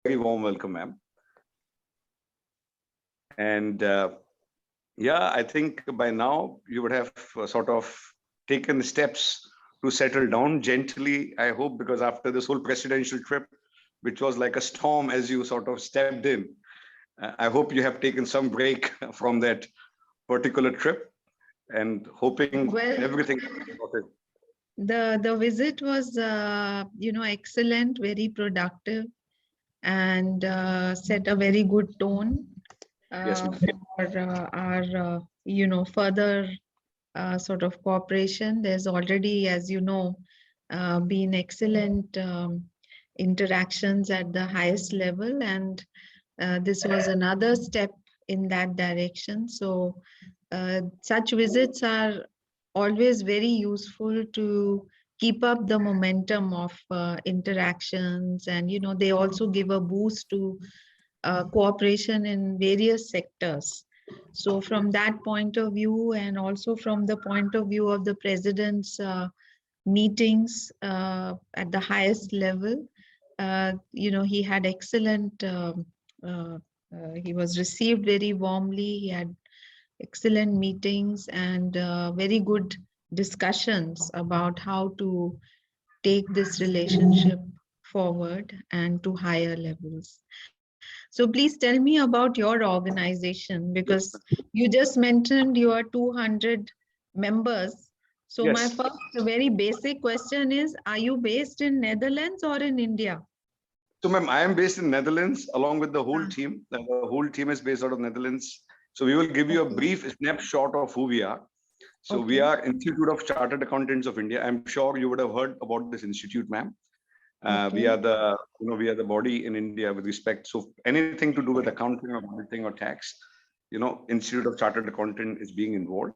very warm welcome, ma'am. And yeah, I think by now you would have sort of taken steps to settle down gently, I hope, because after this whole presidential trip, which was like a storm as you sort of stepped in, I hope you have taken some break from that particular trip and hoping everything. The visit was, excellent, very productive, and set a very good tone Yes, for our, further sort of cooperation. There's already, as you know, been excellent interactions at the highest level, and this was another step in that direction. So such visits are always very useful to keep up the momentum of interactions, and they also give a boost to cooperation in various sectors. So from that point of view, and also from the point of view of the president's meetings at the highest level, he had excellent, he was received very warmly. He had excellent meetings and very good discussions about how to take this relationship forward and to higher levels. So please tell me about your organization, because you just mentioned you are 200 members. So my first very basic question is, are you based in Netherlands or in India? So ma'am, I am based in Netherlands along with the whole team. The whole team is based out of Netherlands. So we will give you a brief snapshot of who we are. So we are Institute of Chartered Accountants of India. I'm sure you would have heard about this institute, ma'am. We are the body in India with respect. So anything to do with accounting or auditing or tax, Institute of Chartered Accountant is being involved.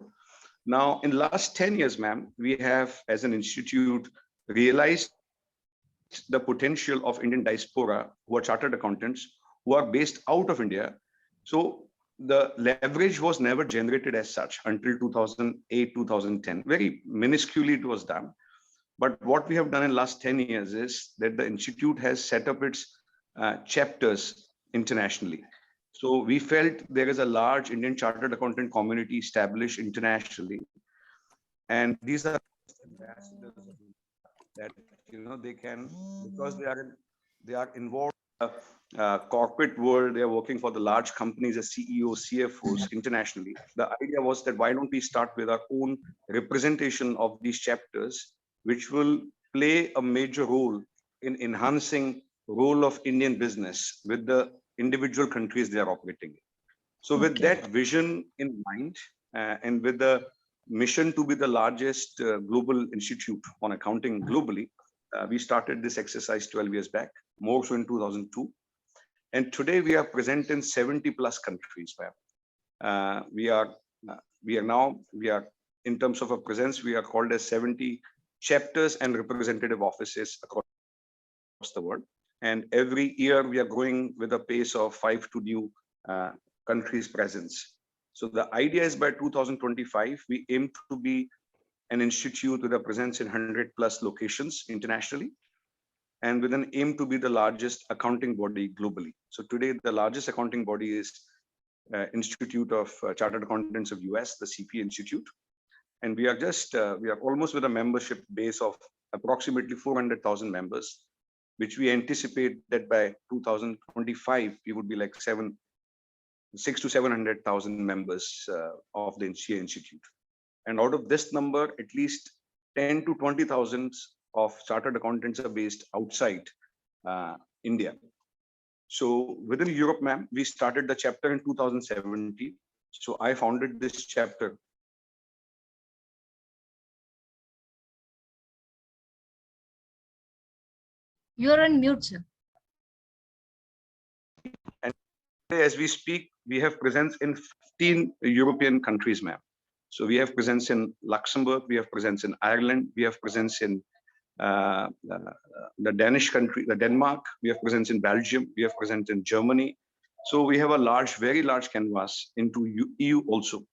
Now, in last 10 years, ma'am, we have, as an institute, realized the potential of Indian diaspora who are chartered accountants who are based out of India. So the leverage was never generated as such until 2008, 2010. Very minusculely it was done. But what we have done in the last 10 years is that the institute has set up its chapters internationally. So we felt there is a large Indian chartered accountant community established internationally. And these are ambassadors that, they can, because they are involved in the corporate world, they are working for the large companies as CEOs, CFOs internationally. The idea was that why don't we start with our own representation of these chapters, which will play a major role in enhancing role of Indian business with the individual countries they are operating in. So with that vision in mind, and with the mission to be the largest global institute on accounting globally, we started this exercise 12 years back, more so in 2002. And today we are present in 70 plus countries. We are in terms of a presence, we are called as 70 chapters and representative offices across the world. And every year we are growing with a pace of 5 to new countries presence. So the idea is by 2025, we aim to be an institute with a presence in 100 plus locations internationally, and with an aim to be the largest accounting body globally. So today, the largest accounting body is Institute of Chartered Accountants of US, the CP Institute. And we are almost with a membership base of approximately 400,000 members, which we anticipate that by 2025, we would be like 600,000 to 700,000 members of the Institute. And out of this number, at least 10 to 20,000 of chartered accountants are based outside India. So within Europe, ma'am, we started the chapter in 2017. So I founded this chapter. You're on mute, sir. And as we speak, we have presence in 15 European countries, ma'am. So we have presence in Luxembourg, we have presence in Ireland, we have presence in the Danish country, the Denmark, we have presence in Belgium, we have presence in Germany. So we have a very large canvas into EU also.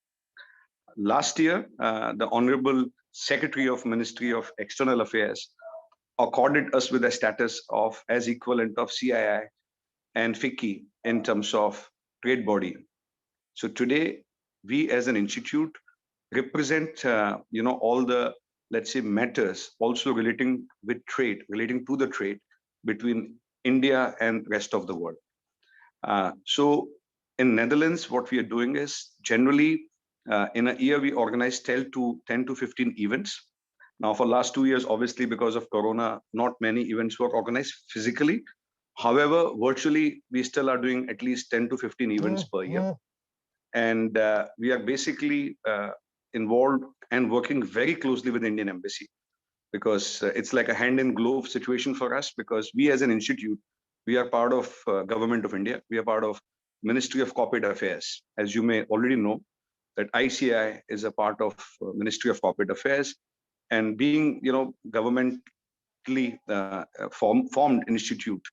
Last year, the Honorable Secretary of Ministry of External Affairs accorded us with a status of as equivalent of CII and FICCI in terms of trade body. So today, we as an institute represent, all the, let's say, matters also relating to the trade between India and rest of the world. So in Netherlands, what we are doing is generally in a year, we organize 10 to 15 events. Now, for last 2 years, obviously, because of Corona, not many events were organized physically. However, virtually, we still are doing at least 10 to 15 events per year. And we are basically involved and working very closely with the Indian Embassy, because it's like a hand in glove situation for us, because we as an institute, we are part of Government of India. We are part of Ministry of Corporate Affairs. As you may already know, that ICI is a part of Ministry of Corporate Affairs, and being, governmentally formed institute,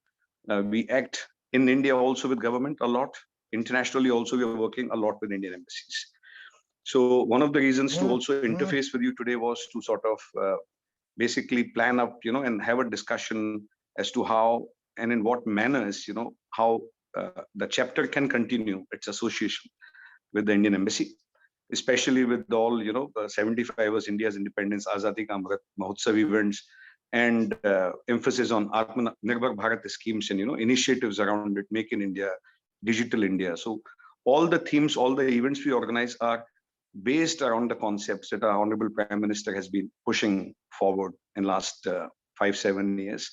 we act in India also with government a lot. Internationally also, we are working a lot with Indian embassies. So one of the reasons to also interface with you today was to sort of basically plan up, and have a discussion as to how and in what manners, how the chapter can continue its association with the Indian embassy, especially with all, 75 years India's independence, Azadi Ka Amrit Mahotsav events, and emphasis on Atmanirbhar Bharat schemes and, initiatives around it, Make in India, Digital India. So all the themes, all the events we organize are based around the concepts that our Honorable Prime Minister has been pushing forward in last 5-7 years.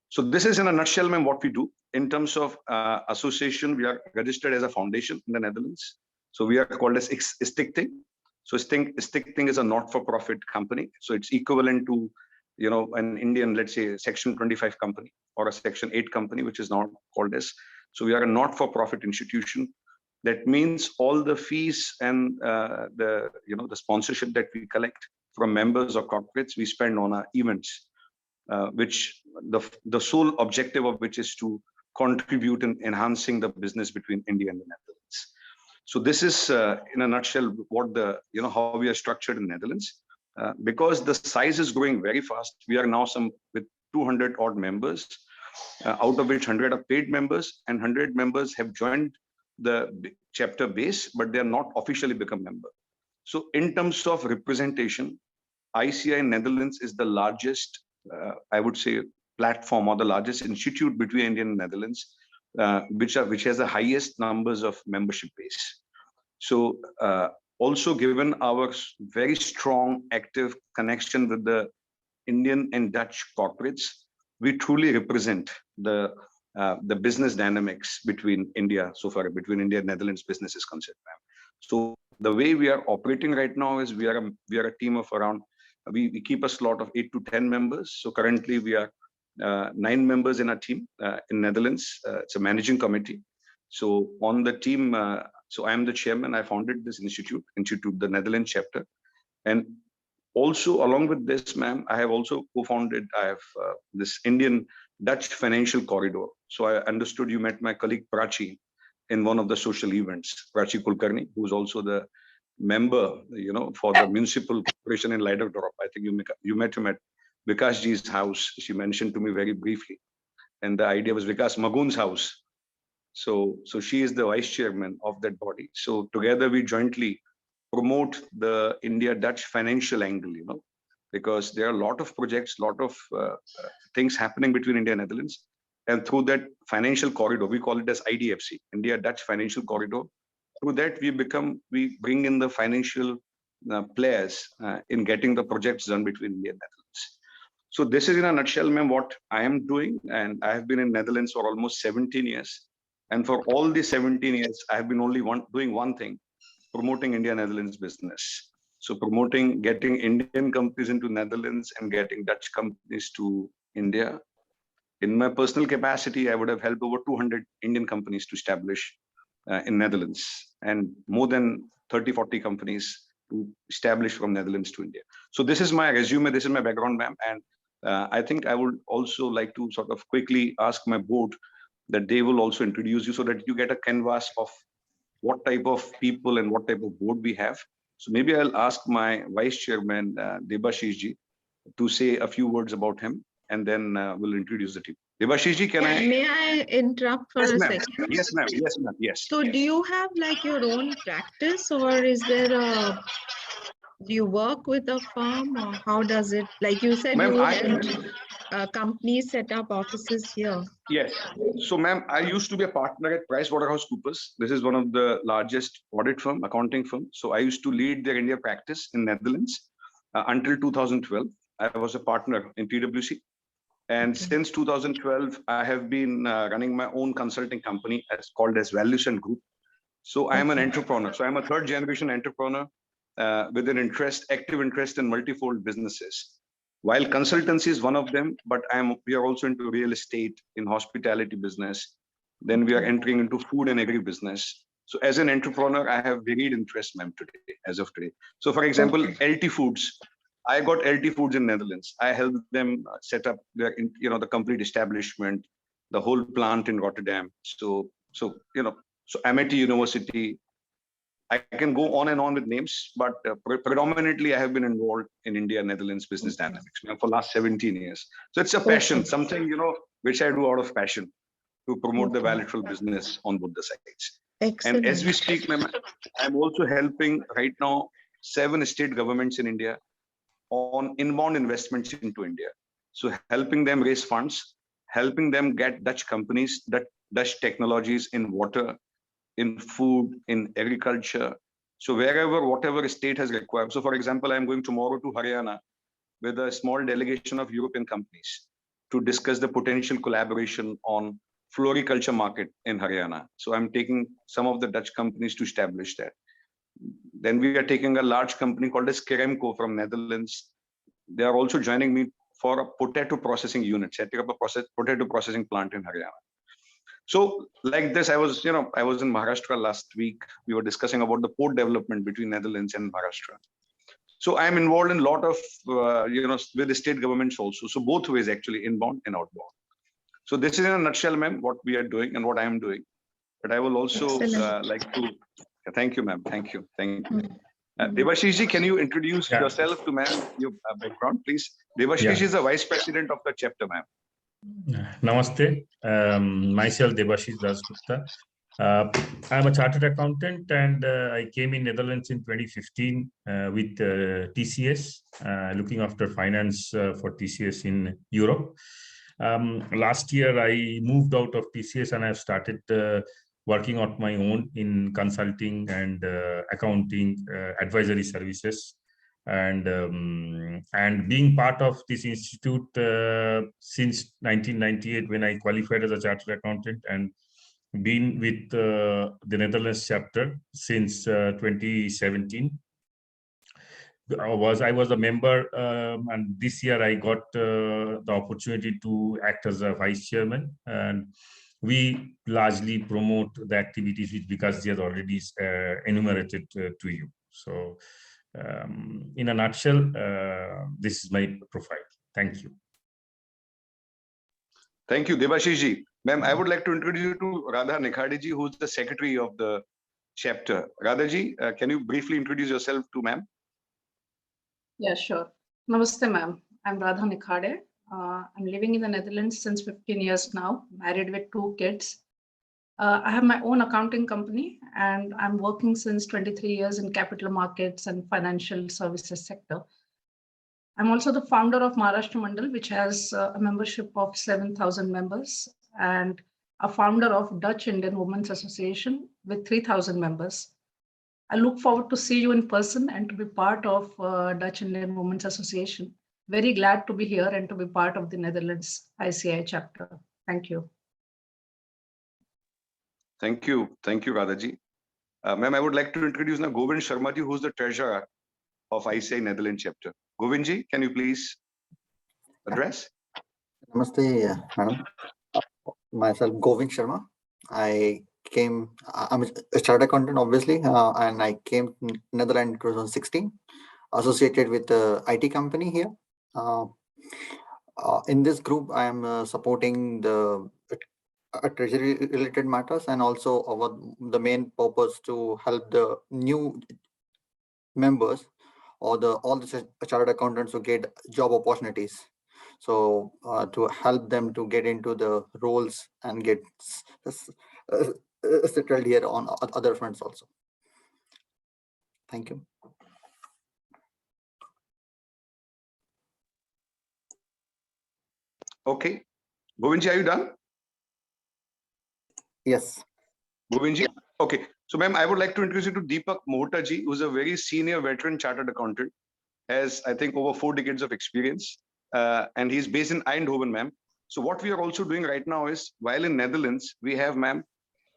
So this is in a nutshell, ma'am, what we do. In terms of association, we are registered as a foundation in the Netherlands. So we are called as Stichting. So Stichting is a not-for-profit company. So it's equivalent to, an Indian, let's say, Section 25 company or a Section 8 company, which is now called as. So we are a not-for-profit institution. That means all the fees and the sponsorship that we collect from members or corporates, we spend on our events, which the sole objective of which is to contribute in enhancing the business between India and the Netherlands. So this is in a nutshell what how we are structured in the Netherlands. Because the size is growing very fast, we are now with 200 odd members, out of which 100 are paid members and 100 members have joined the chapter base, but they are not officially become member. So in terms of representation, ICI Netherlands is the largest, I would say, platform or the largest institute between India and Netherlands, which has the highest numbers of membership base. So also given our very strong active connection with the Indian and Dutch corporates, we truly represent the business dynamics between India, so far between India and Netherlands business is concerned. So the way we are operating right now is we are a team of around, we keep a slot of 8 to 10 members. So currently we are 9 members in our team in Netherlands. It's a managing committee. So on the team, so I am the chairman. I founded this institute, the Netherlands chapter. And also along with this, ma'am, I have also co-founded, I have this Indian Dutch financial corridor. So I understood you met my colleague Prachi in one of the social events, Prachi Kulkarni, who's also the member, for the municipal corporation in Leiderdorp. I think you met him at Vikas ji's house. She mentioned to me very briefly. And the idea was Vikas Magun's house. So she is the vice chairman of that body. So together we jointly promote the India-Dutch financial angle, because there are a lot of projects, a lot of things happening between India and Netherlands. And through that financial corridor, we call it as IDFC, India-Dutch Financial Corridor. Through that, we bring in the financial players in getting the projects done between India and Netherlands. So this is in a nutshell, ma'am, what I am doing. And I have been in Netherlands for almost 17 years. And for all these 17 years, I have been only doing one thing, promoting India-Netherlands business. So getting Indian companies into Netherlands and getting Dutch companies to India. In my personal capacity, I would have helped over 200 Indian companies to establish in Netherlands, and more than 30-40 companies to establish from Netherlands to India. So this is my resume, this is my background, ma'am. And I think I would also like to sort of quickly ask my board that they will also introduce you so that you get a canvas of what type of people and what type of board we have. So maybe I'll ask my vice chairman, Debashish ji, to say a few words about him, and then we'll introduce the team. Devashishji, can I? May I interrupt for Yes, a ma'am. second? Yes, ma'am. Yes, ma'am. Yes. So do you have like your own practice, or is there a, do you work with a firm, or how does it, like you said, Ma'am, you helped companies set up offices here? yes. So, ma'am, I used to be a partner at PricewaterhouseCoopers. This is one of the largest audit firm, accounting firm. So I used to lead their India practice in Netherlands until 2012. I was a partner in PwC. And Okay. since 2012, I have been running my own consulting company called as Valuecent Group. So I am an entrepreneur. So I'm a third generation entrepreneur with an active interest in multifold businesses. While consultancy is one of them, but we are also into real estate, in hospitality business. Then we are entering into food and agri business. So as an entrepreneur, I have varied interests, ma'am, today, as of today. So for example, LT Foods. I got LT Foods in Netherlands. I helped them set up their, the complete establishment, the whole plant in Rotterdam. So Amity University. I can go on and on with names, but predominantly I have been involved in India, Netherlands business dynamics for last 17 years. So it's a passion, something, which I do out of passion to promote the bilateral business on both the sides. Excellent. And as we speak, ma'am, I'm also helping right now 7 state governments in India on inbound investments into India. So helping them raise funds, helping them get Dutch companies, Dutch technologies in water, in food, in agriculture. So wherever, whatever state has required. So for example, I'm going tomorrow to Haryana with a small delegation of European companies to discuss the potential collaboration on floriculture market in Haryana. So I'm taking some of the Dutch companies to establish that. Then we are taking a large company called as Keremco from Netherlands. They are also joining me for a potato processing unit, setting up a potato processing plant in Haryana. So like this, I was in Maharashtra last week. We were discussing about the port development between Netherlands and Maharashtra. So I'm involved in a lot of, with the state governments also. So both ways actually, inbound and outbound. So this is in a nutshell, ma'am, what we are doing and what I am doing. But I will also like to, thank you, ma'am. Thank you. Devashishji, can you introduce yourself to ma'am, your background, please? Devashish is the vice president of the chapter, ma'am. Namaste. Myself, Debashish Dasgupta. I'm a chartered accountant, and I came in Netherlands in 2015 with TCS, looking after finance for TCS in Europe. Last year, I moved out of TCS and I've started working on my own in consulting and accounting, advisory services. And being part of this institute since 1998, when I qualified as a chartered accountant, and been with the Netherlands chapter since 2017. I was a member, and this year I got the opportunity to act as a vice chairman, and we largely promote the activities which Vikas has already enumerated to you. So in a nutshell, this is my profile. Thank you. Thank you, Devashishji. Ma'am, I would like to introduce you to Radha Nikhadeji, who is the secretary of the chapter. Radhaji, can you briefly introduce yourself to ma'am? Yeah, sure. Namaste, ma'am. I'm Radha Nikhade. I'm living in the Netherlands since 15 years now, married with 2 kids. I have my own accounting company, and I'm working since 23 years in capital markets and financial services sector. I'm also the founder of Maharashtra Mandal, which has a membership of 7,000 members, and a founder of Dutch Indian Women's Association with 3,000 members. I look forward to see you in person and to be part of Dutch Indian Women's Association. Very glad to be here and to be part of the Netherlands ICI chapter. Thank you. Thank you. Thank you, Radhaji. Ma'am, I would like to introduce now Govind Sharmaji, who's the treasurer of ICI Netherlands chapter. Govindji, can you please address? Namaste, madam. Myself, Govind Sharma. I'm a chartered accountant, obviously, and I came to Netherlands in 2016, associated with the IT company here. In this group, I am supporting the treasury related matters, and also the main purpose to help the new members or all the chartered accountants to get job opportunities. So to help them to get into the roles and get settled here on other fronts also. Thank you. Okay. Govinji, are you done? Yes. Govinji? Okay. So, ma'am, I would like to introduce you to Deepak Mohta ji, who's a very senior veteran chartered accountant, has, I think, over 4 decades of experience, and he's based in Eindhoven, ma'am. So what we are also doing right now is, while in Netherlands, we have, ma'am,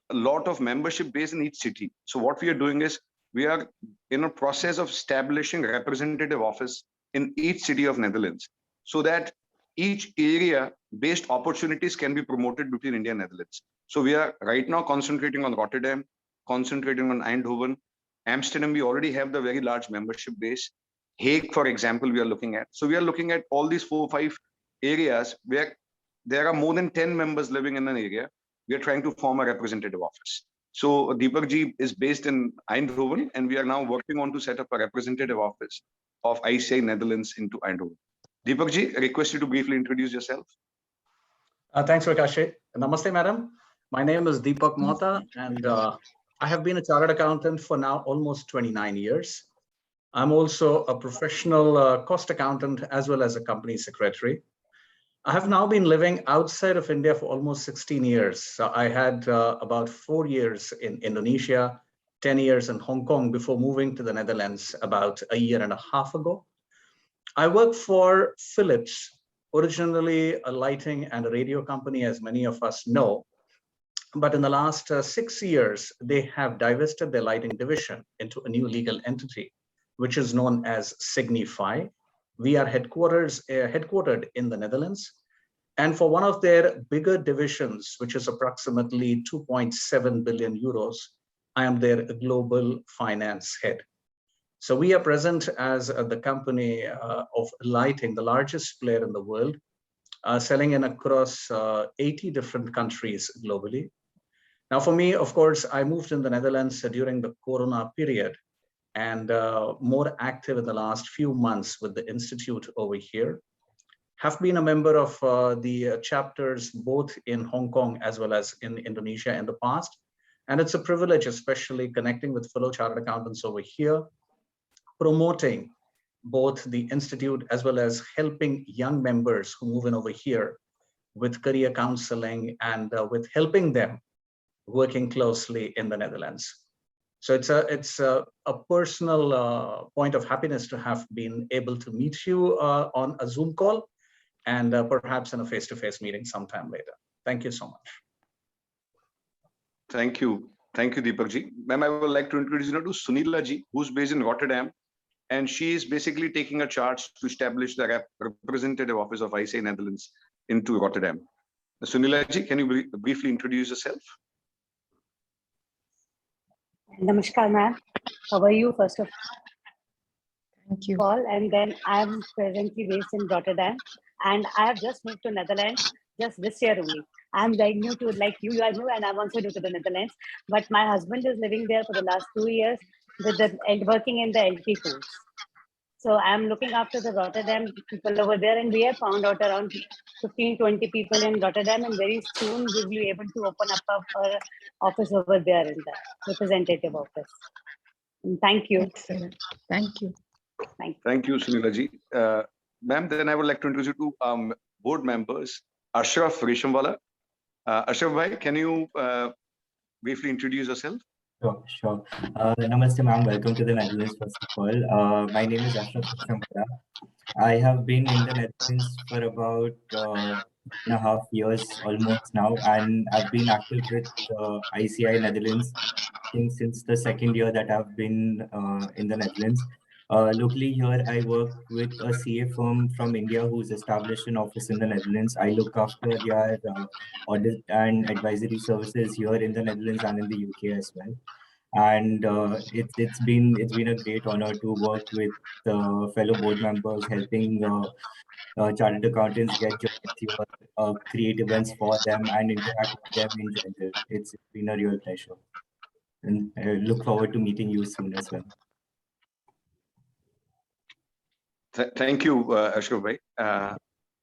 a lot of membership base in each city. So what we are doing is, we are in a process of establishing a representative office in each city of Netherlands, so that each area based opportunities can be promoted between India and Netherlands. So we are right now concentrating on Rotterdam, concentrating on Eindhoven. Amsterdam, we already have the very large membership base. Hague, for example, we are looking at. So we are looking at all these 4 or 5 areas where there are more than 10 members living in an area. We are trying to form a representative office. So Deepak ji is based in Eindhoven, and we are now working on to set up a representative office of ICI Netherlands into Eindhoven. Deepak ji, I request you to briefly introduce yourself. Thanks, Vikas. Namaste, madam. My name is Deepak Mohta, and I have been a chartered accountant for now almost 29 years. I'm also a professional cost accountant as well as a company secretary. I have now been living outside of India for almost 16 years. So I had about 4 years in Indonesia, 10 years in Hong Kong before moving to the Netherlands about a year and a half ago. I work for Philips, originally a lighting and a radio company, as many of us know. But in the last 6 years, they have divested their lighting division into a new legal entity, which is known as Signify. We are headquartered in the Netherlands. And for one of their bigger divisions, which is approximately 2.7 billion euros, I am their global finance head. So we are present as the company of lighting, the largest player in the world, selling in across 80 different countries globally. Now, for me, of course, I moved in the Netherlands during the Corona period, and more active in the last few months with the institute over here. Have been a member of the chapters both in Hong Kong as well as in Indonesia in the past. And it's a privilege, especially connecting with fellow chartered accountants over here, promoting both the institute as well as helping young members who move in over here with career counseling and with helping them working closely in the Netherlands. So it's a personal point of happiness to have been able to meet you on a Zoom call and perhaps in a face-to-face meeting sometime later. Thank you so much. Thank you. Thank you, Deepak ji. Ma'am, I would like to introduce you to Sunila ji, who's based in Rotterdam. And she is basically taking a charge to establish the representative office of ICI Netherlands into Rotterdam. Sunila ji, can you briefly introduce yourself? Namaskar, ma'am. How are you, first of Thank you. all? And then I'm presently based in Rotterdam, and I have just moved to Netherlands just this year only. I'm like new to, like you are new, and I'm also new to the Netherlands. But my husband is living there for the last 2 years with the working in the LT Foods. So I'm looking after the Rotterdam people over there, and we have found out around 15-20 people in Rotterdam, and very soon we will be able to open up our office over there in the representative office. And thank you. Excellent. Thank you. Thank you, Sunila ji. Ma'am, then I would like to introduce you to board members, Ashraf Reshamwala. Ashraf bhai, can you briefly introduce yourself? Sure. Namaste, ma'am. Welcome to the Netherlands, first of all. My name is Ashraf Reshamwala. I have been in the Netherlands for about 1.5 years almost now, and I've been active with ICI Netherlands since the second year that I've been in the Netherlands. Locally here, I work with a CA firm from India who's established an office in the Netherlands. I look after their audit and advisory services here in the Netherlands and in the UK as well. And it's been a great honor to work with fellow board members, helping chartered accountants get jobs here, create events for them, and interact with them in general. It's been a real pleasure, and I look forward to meeting you soon as well. Thank you, Ashraf bhai.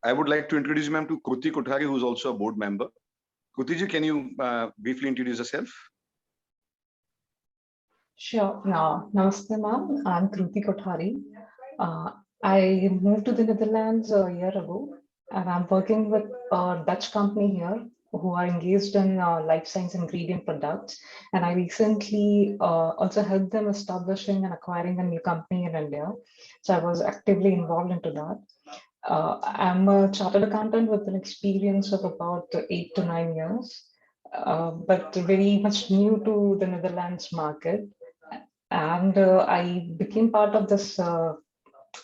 I would like to introduce you, ma'am, to Kruti Kothari, who's also a board member. Kruti ji, can you briefly introduce yourself? Sure. Namaste, ma'am. I'm Kruti Kothari. I moved to the Netherlands a year ago, and I'm working with a Dutch company here who are engaged in life science ingredient products. And I recently also helped them establishing and acquiring a new company in India. So I was actively involved into that. I'm a chartered accountant with an experience of about 8 to 9 years, but very much new to the Netherlands market. And I became part of this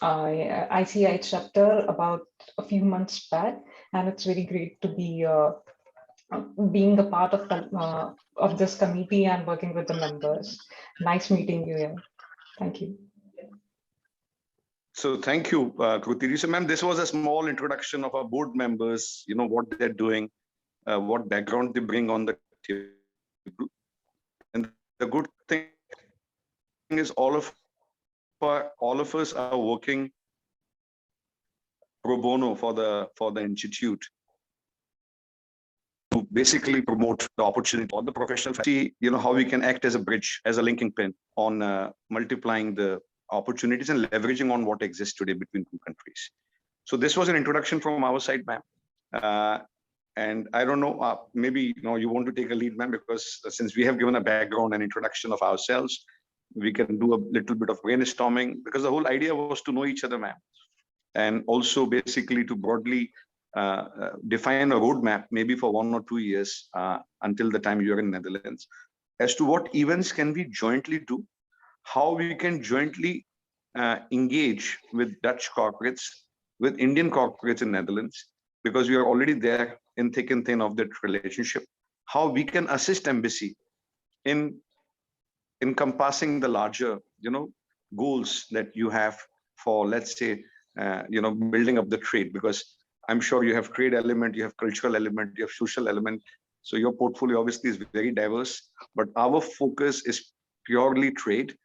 ICI chapter about a few months back, and it's very great to be being a part of this committee and working with the members. Nice meeting you here. Thank you. So thank you, Kruti. So, ma'am, this was a small introduction of our board members, what they're doing, what background they bring on the table. And the good thing is all of us are working pro bono for the institute to basically promote the opportunity for the professional. See, how we can act as a bridge, as a linking pin on multiplying the opportunities and leveraging on what exists today between two countries. So this was an introduction from our side, ma'am. And I don't know, maybe you want to take a lead, ma'am, because since we have given a background and introduction of ourselves, we can do a little bit of brainstorming, because the whole idea was to know each other, ma'am, and also basically to broadly define a roadmap, maybe for 1 or 2 years until the time you're in Netherlands, as to what events can we jointly do, how we can jointly engage with Dutch corporates, with Indian corporates in Netherlands, because we are already there in thick and thin of that relationship, how we can assist embassy in encompassing the larger, goals that you have for, let's say, building up the trade, because I'm sure you have trade element, you have cultural element, you have social element. So your portfolio obviously is very diverse, but our focus is purely trade.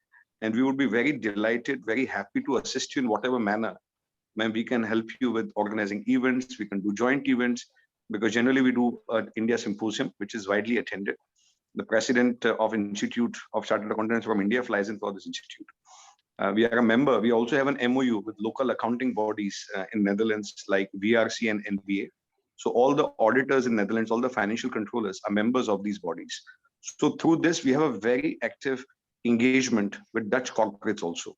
And we would be very delighted, very happy to assist you in whatever manner. Ma'am, we can help you with organizing events. We can do joint events, because generally we do India Symposium, which is widely attended. The president of Institute of Chartered Accountants from India flies in for this institute. We are a member. We also have an MOU with local accounting bodies in Netherlands like VRC and NBA. So all the auditors in Netherlands, all the financial controllers are members of these bodies. So through this, we have a very active engagement with Dutch corporates also.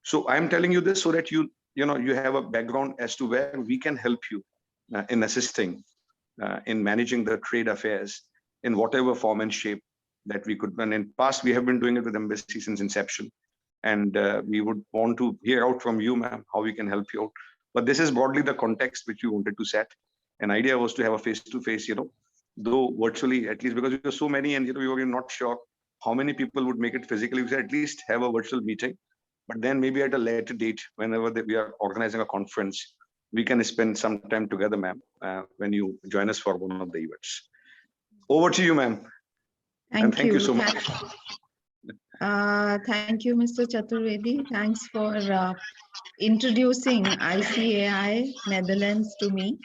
So I'm telling you this so that you have a background as to where we can help you in assisting in managing the trade affairs in whatever form and shape that we could. And in past, we have been doing it with embassy since inception. And we would want to hear out from you, ma'am, how we can help you out. But this is broadly the context which we wanted to set. An idea was to have a face-to-face, though virtually, at least because we were so many and we were not sure how many people would make it physically. We said at least have a virtual meeting. But then maybe at a later date, whenever we are organizing a conference, we can spend some time together, ma'am, when you join us for one of the events. Over to you, ma'am. Thank you so much. Thank you, Mr. Chaturvedi. Thanks for introducing ICAI Netherlands to me.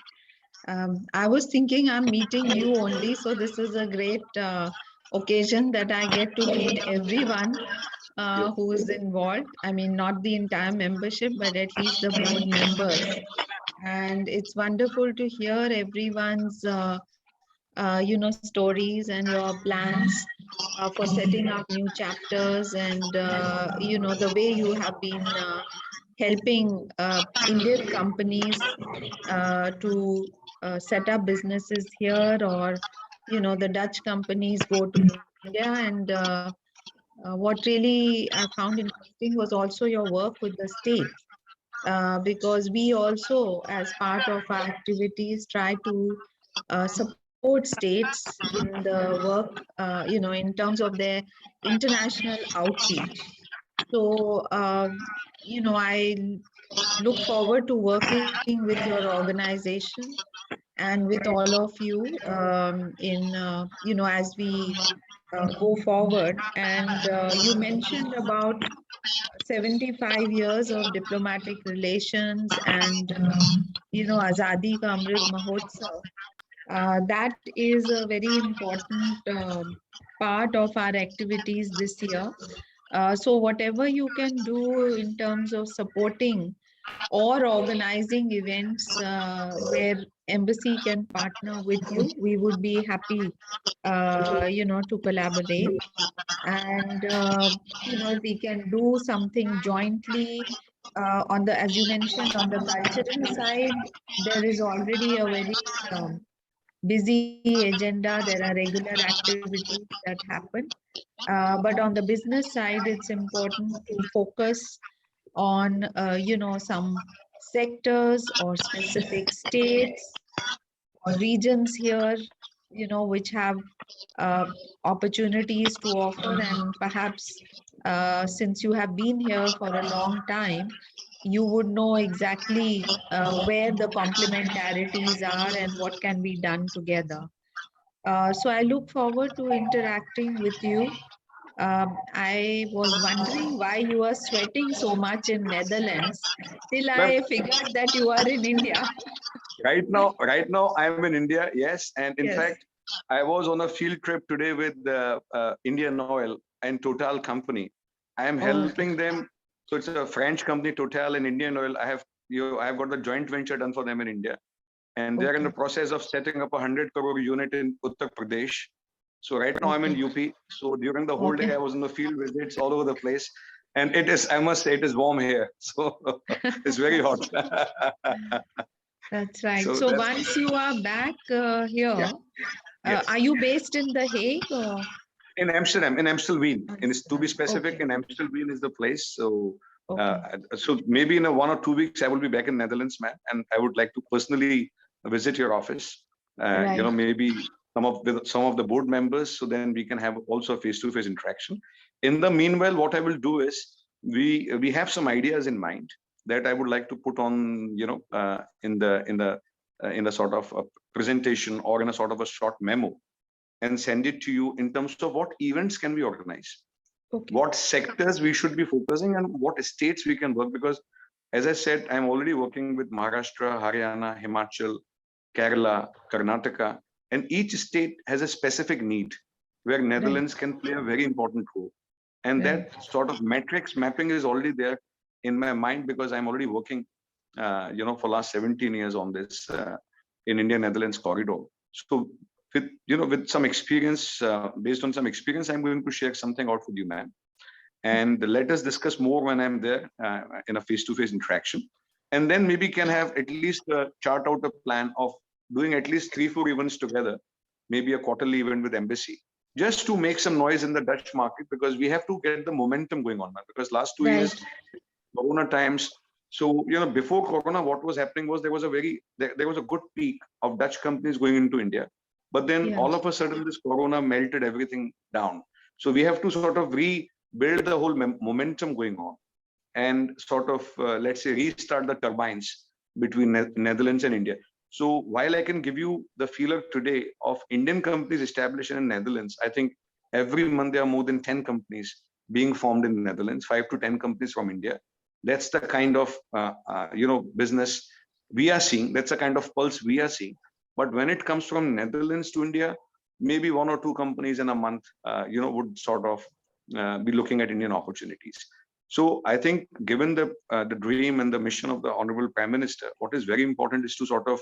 I was thinking I'm meeting you only, so this is a great occasion that I get to meet everyone who is involved. I mean, not the entire membership, but at least the board members. And it's wonderful to hear everyone's stories and your plans for setting up new chapters, and the way you have been helping Indian companies to set up businesses here, or the Dutch companies go to India. And what really I found interesting was also your work with the states, because we also, as part of our activities, try to support states in the work, in terms of their international outreach. So, I look forward to working with your organization and with all of you as we go forward. And you mentioned about 75 years of diplomatic relations and Azadi Ka Amrit Mahotsav. That is a very important part of our activities this year. So whatever you can do in terms of supporting or organizing events where embassy can partner with you, we would be happy, to collaborate. And if we can do something jointly on the, as you mentioned, on the cultural side, there is already a very busy agenda. There are regular activities that happen. But on the business side, it's important to focus on, some sectors or specific states or regions here, which have opportunities to offer. And perhaps since you have been here for a long time, you would know exactly where the complementarities are and what can be done together. So I look forward to interacting with you. I was wondering why you are sweating so much in Netherlands till I figured that you are in India. Right now, I'm in India, yes. And in Yes. fact, I was on a field trip today with Indian Oil and Total company. I am helping them. So it's a French company, Total and Indian Oil. I have got the joint venture done for them in India. And they're in the process of setting up a 100 crore unit in Uttar Pradesh. So right now I'm in UP. So during the whole day, I was in the field visits all over the place. And it is, I must say, it is warm here. So it's very hot. That's right. So So that's- once you are back here, Yes. are you based in The Hague or? In Amsterdam, in Amstelveen. And it's, to be specific, Okay. in Amstelveen is the place. So Okay. so maybe in 1 or 2 weeks, I will be back in Netherlands, man. And I would like to personally visit your office. Right. Maybe some of the board members, so then we can have also a face-to-face interaction. In the meanwhile, what I will do is we have some ideas in mind that I would like to put on, in the sort of a presentation or in a sort of a short memo, and send it to you in terms of what events can be organized, what sectors we should be focusing, and what states we can work. Because as I said, I'm already working with Maharashtra, Haryana, Himachal, Kerala, Karnataka, and each state has a specific need where Netherlands can play a very important role. And that sort of metrics mapping is already there in my mind, because I'm already working, for last 17 years on this in India-Netherlands corridor. So with some experience, based on some experience, I'm going to share something out with you, ma'am. And let us discuss more when I'm there in a face-to-face interaction. And then maybe can have at least chart out a plan of doing at least 3-4 events together, maybe a quarterly event with embassy, just to make some noise in the Dutch market, because we have to get the momentum going on, because last 2 years, Corona times. So, before Corona, what was happening was there was a good peak of Dutch companies going into India. But then all of a sudden, this Corona melted everything down. So we have to sort of rebuild the whole momentum going on, and sort of, let's say, restart the turbines between Netherlands and India. So while I can give you the feeler today of Indian companies established in Netherlands, I think every month there are more than 10 companies being formed in the Netherlands, 5 to 10 companies from India. That's the kind of, business we are seeing. That's the kind of pulse we are seeing. But when it comes from Netherlands to India, maybe 1 or 2 companies in a month, would sort of be looking at Indian opportunities. So I think, given the dream and the mission of the Honorable Prime Minister, what is very important is to sort of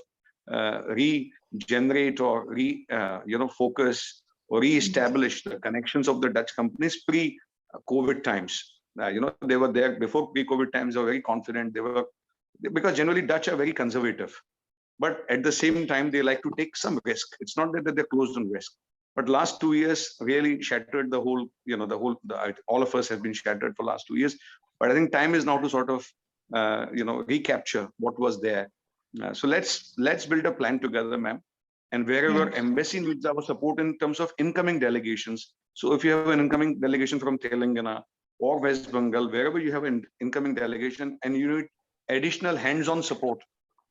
regenerate or focus or re-establish the connections of the Dutch companies pre-COVID times. They were there before pre-COVID times. They were very confident. Because generally Dutch are very conservative, but at the same time they like to take some risk. It's not that they're closed on risk. But last 2 years really shattered the whole, all of us have been shattered for last 2 years. But I think time is now to sort of, recapture what was there. So let's build a plan together, ma'am. And wherever embassy needs our support in terms of incoming delegations. So if you have an incoming delegation from Telangana or West Bengal, wherever you have an incoming delegation and you need additional hands-on support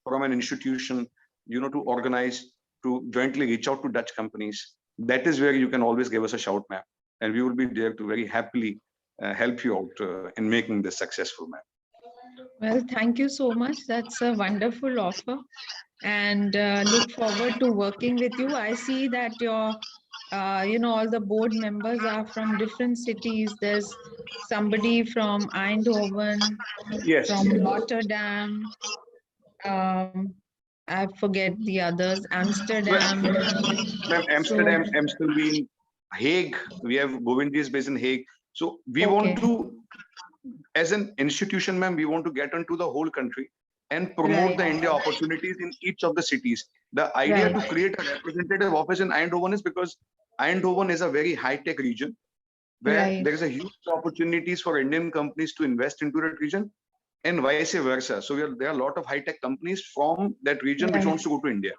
from an institution to organize, to jointly reach out to Dutch companies, that is where you can always give us a shout, ma'am. And we will be there to very happily help you out in making this successful, ma'am. Well, thank you so much. That's a wonderful offer, and look forward to working with you. I see that your, all the board members are from different cities. There's somebody from Eindhoven, Yes. from Rotterdam. I forget the others. Amsterdam. Ma'am, Amsterdam, Amstelveen, Hague. We have Govindji is based in Hague. So we want to, as an institution, ma'am, we want to get into the whole country and promote the India opportunities in each of the cities. The idea to create a representative office in Eindhoven is because Eindhoven is a very high-tech region where there is a huge opportunities for Indian companies to invest into that region, and vice versa. So there are a lot of high-tech companies from that region which wants to go to India.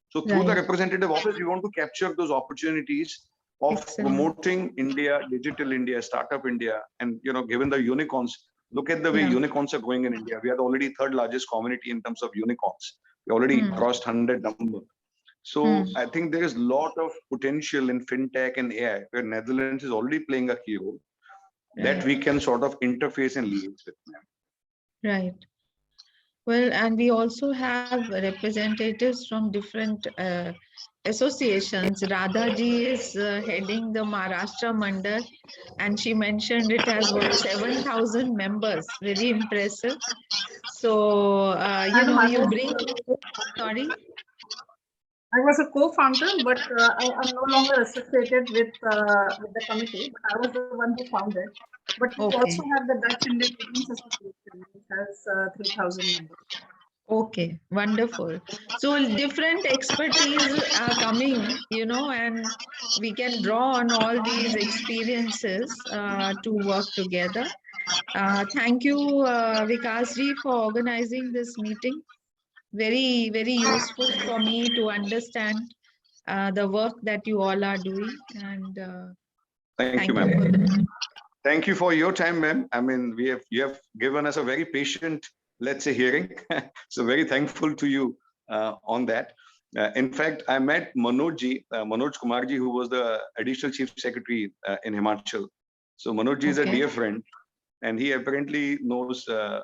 So through the representative office, we want to capture those opportunities of promoting India, digital India, startup India, and given the unicorns, look at the way unicorns are going in India. We are the already third largest community in terms of unicorns. We already crossed 100 number. So I think there is a lot of potential in fintech and AI, where Netherlands is already playing a key role that we can sort of interface and liaise with them. Right. Well, and we also have representatives from different associations. Radha ji is heading the Maharashtra Mandal, and she mentioned it has got 7,000 members. Very impressive. So, you bring, sorry? I was a co-founder, but I'm no longer associated with the committee. But I was the one who founded. But we also have the Dutch Indian Business Association, which has 3,000 members. Okay, wonderful. So different expertise are coming, and we can draw on all these experiences to work together. Thank you, Vikas ji, for organizing this meeting. Very, very useful for me to understand the work that you all are doing. And thank you, ma'am. Thank you for your time, ma'am. I mean, you have given us a very patient, let's say, hearing. So very thankful to you on that. In fact, I met Manoj Kumarji, who was the additional chief secretary in Himachal. So Manoj is a dear friend, and he apparently knows, I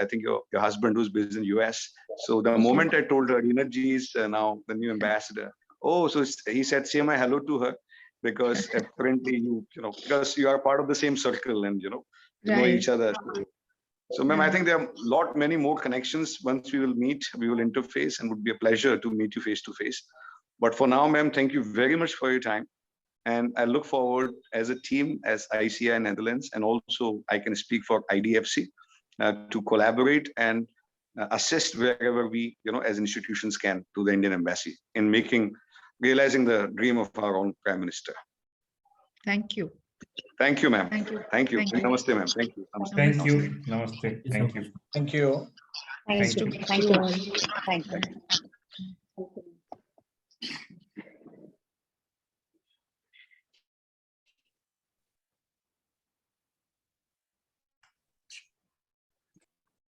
think your husband who's based in US. So the moment I told her, Reenat ji is now the new ambassador. Oh, so he said, say my hello to her, because apparently because you are part of the same circle and know each other. So, ma'am, I think there are many more connections. Once we will meet, we will interface, and would be a pleasure to meet you face to face. But for now, ma'am, thank you very much for your time. And I look forward as a team, as ICI Netherlands, and also I can speak for IDFC to collaborate and assist wherever we, as institutions can, to the Indian Embassy in realizing the dream of our own Prime Minister. Thank you. Thank you, ma'am. Thank you. Thank you. Thank you. Namaste, ma'am. Thank you. Namaste. Thank you. Namaste. Thank you. Thank you. Thank you. Thank you all. Thank you.